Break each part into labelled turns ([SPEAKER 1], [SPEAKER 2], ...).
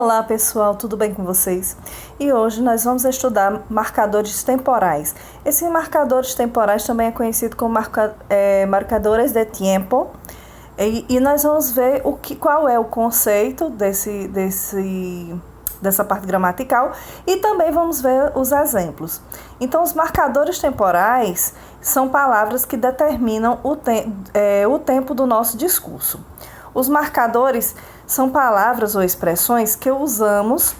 [SPEAKER 1] Olá pessoal, tudo bem com vocês? E hoje nós vamos estudar marcadores temporais. Esses marcadores temporais também é conhecido como marcadores de tempo. E nós vamos ver qual é o conceito dessa parte gramatical e também vamos ver os exemplos. Então, os marcadores temporais são palavras que determinam o tempo do nosso discurso. Os marcadores são palavras ou expressões que usamos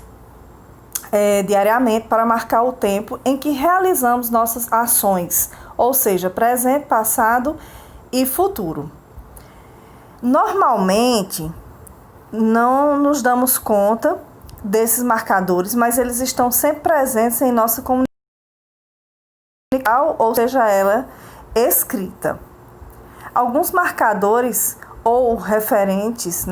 [SPEAKER 1] diariamente para marcar o tempo em que realizamos nossas ações, ou seja, presente, passado e futuro. Normalmente, não nos damos conta desses marcadores, mas eles estão sempre presentes em nossa comunicação, ou seja, ela escrita. Alguns marcadores ou referentes,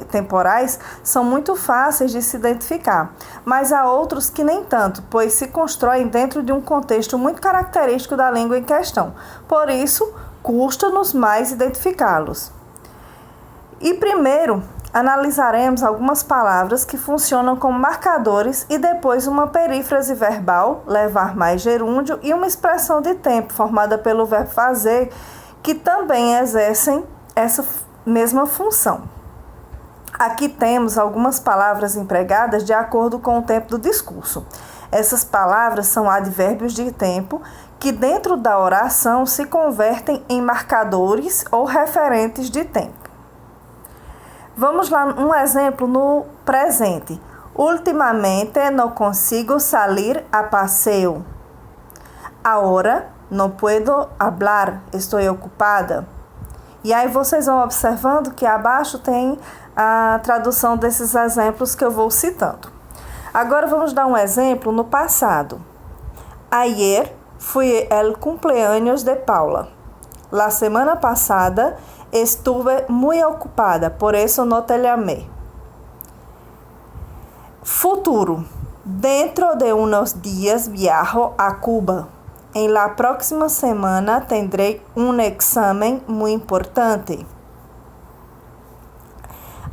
[SPEAKER 1] temporais, são muito fáceis de se identificar, mas há outros que nem tanto, pois se constroem dentro de um contexto muito característico da língua em questão. Por isso, custa-nos mais identificá-los. E primeiro, analisaremos algumas palavras que funcionam como marcadores e depois uma perífrase verbal, levar mais gerúndio, e uma expressão de tempo formada pelo verbo fazer, que também exercem essa mesma função. Aqui temos algumas palavras empregadas de acordo com o tempo do discurso. Essas palavras são advérbios de tempo que dentro da oração se convertem em marcadores ou referentes de tempo. Vamos lá, um exemplo no presente. Ultimamente não consigo salir a passeio. Ahora não puedo hablar, estou ocupada. E aí vocês vão observando que abaixo tem a tradução desses exemplos que eu vou citando. Agora vamos dar um exemplo no passado. Ayer fui el cumpleaños de Paula. La semana pasada estuve muy ocupada, por eso no te llamé. Futuro. Dentro de unos días viajo a Cuba. En la próxima semana tendré un examen muy importante.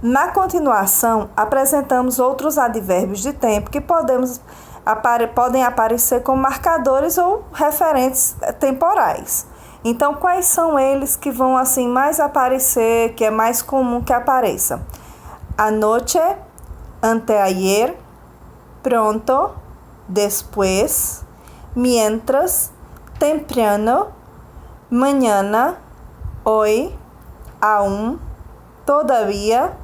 [SPEAKER 1] Na continuação, apresentamos outros advérbios de tempo que podem aparecer como marcadores ou referentes temporais. Então, quais são eles que vão assim mais aparecer, que é mais comum que apareça? Anoche, anteayer, pronto, después, mientras, temprano, mañana, hoy, aún, todavía,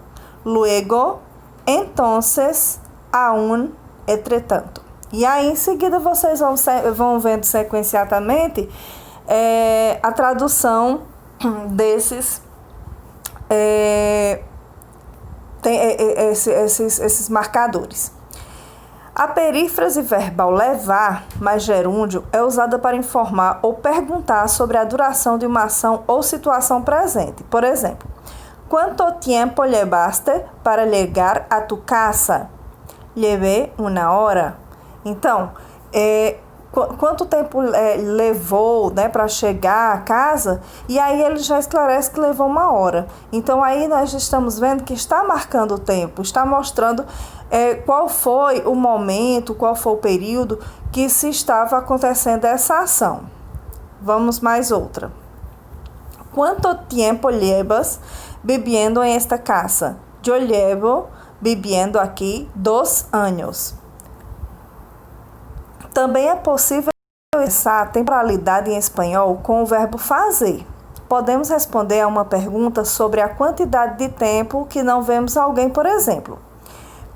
[SPEAKER 1] luego, entonces, aún, entretanto. E aí, em seguida, vocês vão vendo sequenciadamente a tradução desses esses marcadores. A perífrase verbal levar mais gerúndio é usada para informar ou perguntar sobre a duração de uma ação ou situação presente. Por exemplo, ¿cuánto tiempo llevaste para llegar a tu casa? Llevé una hora. Então, quanto tempo levou para chegar a casa? E aí ele já esclarece que levou uma hora. Então, aí nós estamos vendo que está marcando o tempo, está mostrando qual foi o momento, qual foi o período que se estava acontecendo essa ação. Vamos mais outra. ¿Cuánto tiempo llevas viviendo en esta casa? Yo llevo viviendo aquí 2 años. Também é possível expressar a temporalidade em espanhol com o verbo fazer. Podemos responder a uma pergunta sobre a quantidade de tempo que não vemos alguém, por exemplo.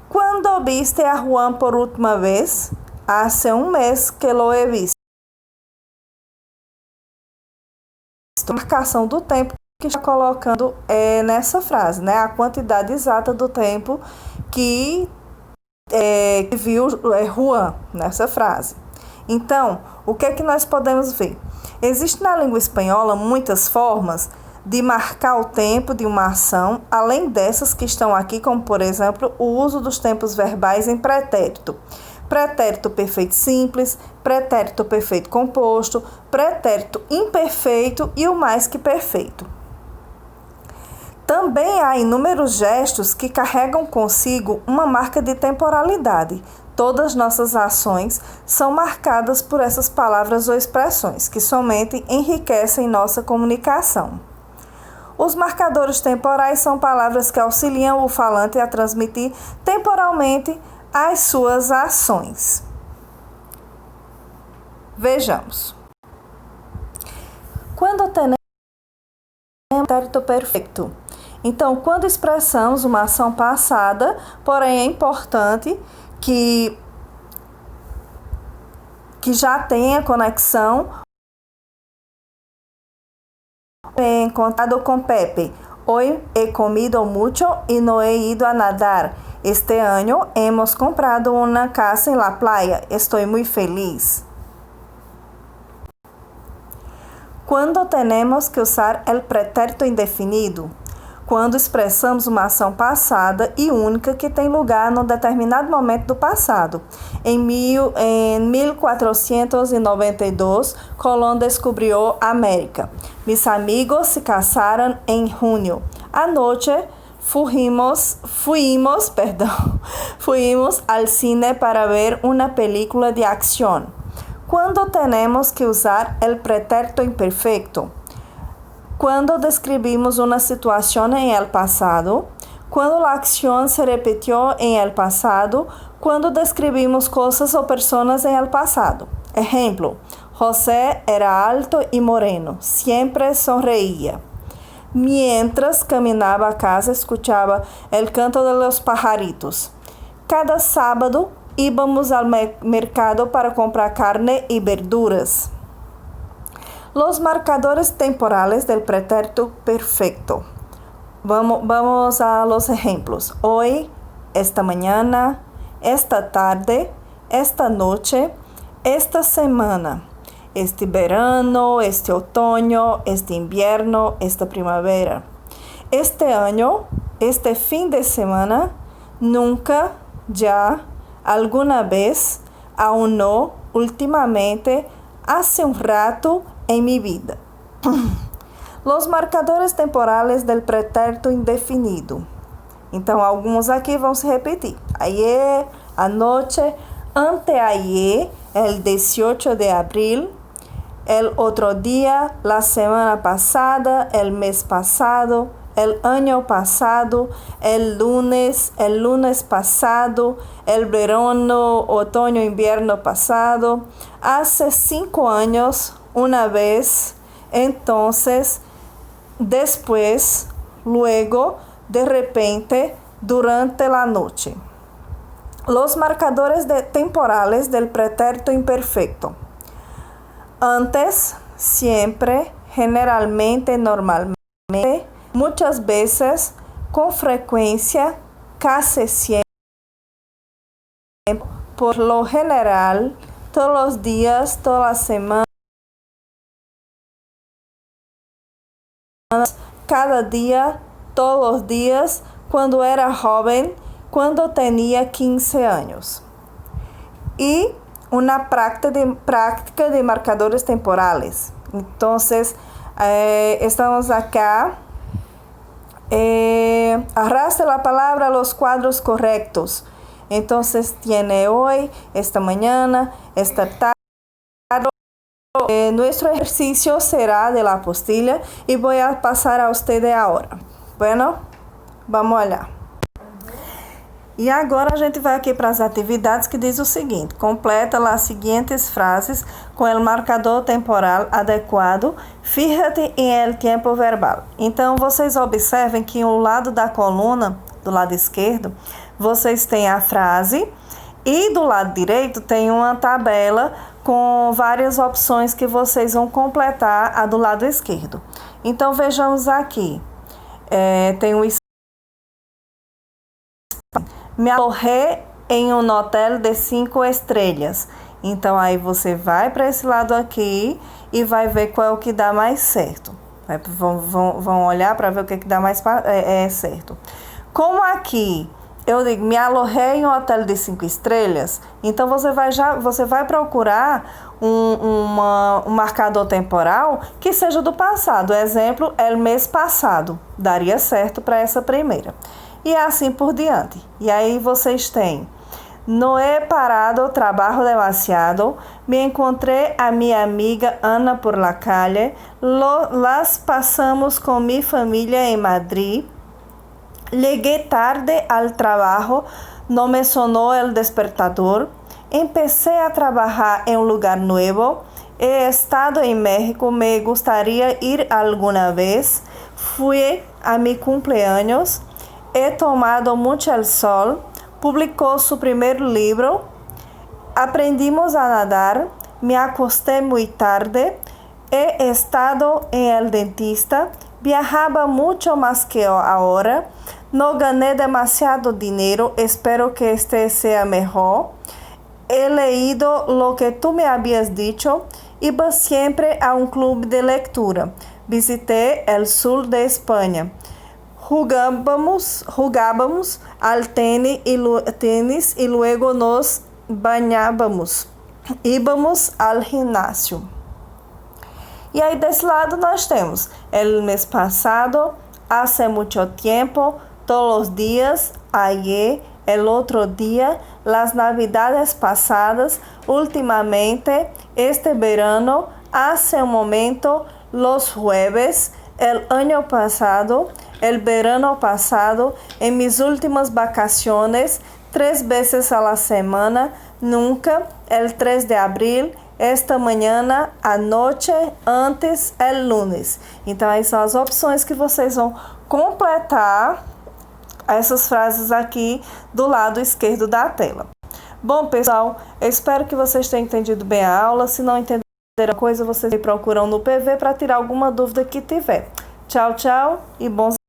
[SPEAKER 1] ¿Cuándo viste a Juan por última vez? Hace un mes que lo he visto. A marcação do tempo que está colocando nessa frase, a quantidade exata do tempo que viu Juan nessa frase. Então, o que é que nós podemos ver? Existe na língua espanhola muitas formas de marcar o tempo de uma ação, além dessas que estão aqui, como por exemplo, o uso dos tempos verbais em pretérito. Pretérito perfeito simples, pretérito perfeito composto, pretérito imperfeito e o mais que perfeito. Também há inúmeros gestos que carregam consigo uma marca de temporalidade. Todas nossas ações são marcadas por essas palavras ou expressões, que somente enriquecem nossa comunicação. Os marcadores temporais são palavras que auxiliam o falante a transmitir temporalmente as suas ações. Vejamos. Quando temos pretérito perfeito. Então, quando expressamos uma ação passada, porém é importante que já tenha conexão. He encontrado con Pepe. Hoy he comido mucho y no he ido a nadar. Este año hemos comprado una casa en la playa. Estoy muy feliz. Quando tenemos que usar el pretérito indefinido? Quando expressamos uma ação passada e única que tem lugar num determinado momento do passado. Em 1492, Colón descubrió América. Mis amigos se casaron en junio. Anoche fuimos al cine para ver una película de acción. Quando tenemos que usar el pretérito imperfecto? Quando describimos una situación en el pasado, quando la acción se repitió en el pasado, quando describimos cosas o personas en el pasado. Ejemplo, José era alto y moreno, siempre sonreía. Mientras caminaba a casa, escuchaba el canto de los pajaritos. Cada sábado íbamos al mercado para comprar carne y verduras. Los marcadores temporales del pretérito perfecto. Vamos a los ejemplos. Hoy, esta mañana, esta tarde, esta noche, esta semana, este verano, este otoño, este invierno, esta primavera. Este año, este fin de semana, nunca, ya, alguna vez, aún no, últimamente, hace un rato, en mi vida. Los marcadores temporales del pretérito indefinido. Então, alguns aqui vão se repetir. Ayer, anoche, anteayer, el 18 de abril, el otro día, la semana pasada, el mes pasado, el año pasado, el lunes pasado, el verano, otoño, invierno pasado, hace 5 años, una vez, entonces, después, luego, de repente, durante la noche. Los marcadores temporales del pretérito imperfecto. Antes, siempre, generalmente, normalmente, muchas veces, con frecuencia, casi siempre, por lo general, todos los días, todas las semanas, cada día, todos los días, cuando era joven, cuando tenía 15 años. Y una práctica de marcadores temporales. Entonces, estamos acá. Arrastra la palabra a los cuadros correctos. Entonces, tiene hoy, esta mañana, esta tarde. Nuestro ejercicio será de la apostilla y voy a pasar a ustedes ahora. Bueno, vamos lá. E agora a gente vai aqui para as atividades que diz o seguinte: completa as seguintes frases com o marcador temporal adequado, fíjate em el tempo verbal. Então, vocês observem que ao lado da coluna, do lado esquerdo, vocês têm a frase e do lado direito tem uma tabela com várias opções que vocês vão completar a do lado esquerdo. Então, vejamos aqui. Tem o me alojé em um hotel de 5 estrelas. Então, aí você vai para esse lado aqui e vai ver qual é o que dá mais certo. Vão olhar para ver o que dá mais certo. Como aqui eu digo, me alojei em um hotel de 5 estrelas, então você vai procurar um marcador temporal que seja do passado. Exemplo, el mês passado. Daria certo para essa primeira. E assim por diante. E aí vocês têm: no he parado, trabajo demasiado. Me encontré a mi amiga Ana por la calle. Las pasamos con mi familia en Madrid. Llegué tarde al trabajo. No me sonó el despertador. Empecé a trabajar en un lugar nuevo. He estado en México. Me gustaría ir alguna vez. Fui a mi cumpleaños. He tomado mucho el sol. Publicó su primer libro. Aprendimos a nadar. Me acosté muy tarde. He estado en el dentista. Viajaba mucho más que ahora. No gané demasiado dinero. Espero que este sea mejor. He leído lo que tú me habías dicho. Iba siempre a un club de lectura. Visité el sur de España. Jugábamos al tenis y luego nos bañábamos. Íbamos al gimnasio. E aí desse lado nós temos el mes pasado, hace mucho tiempo, todos los días, ayer, el otro día, las navidades pasadas, últimamente, este verano, hace un momento, los jueves, el año pasado, el verano pasado, en mis últimas vacaciones, 3 veces a la semana, nunca, el 3 de abril, esta manhã, à noite, antes, el lunes. Então, aí são as opções que vocês vão completar essas frases aqui do lado esquerdo da tela. Bom, pessoal, eu espero que vocês tenham entendido bem a aula. Se não entenderam a coisa, vocês me procuram no PV para tirar alguma dúvida que tiver. Tchau, tchau e bons estudos.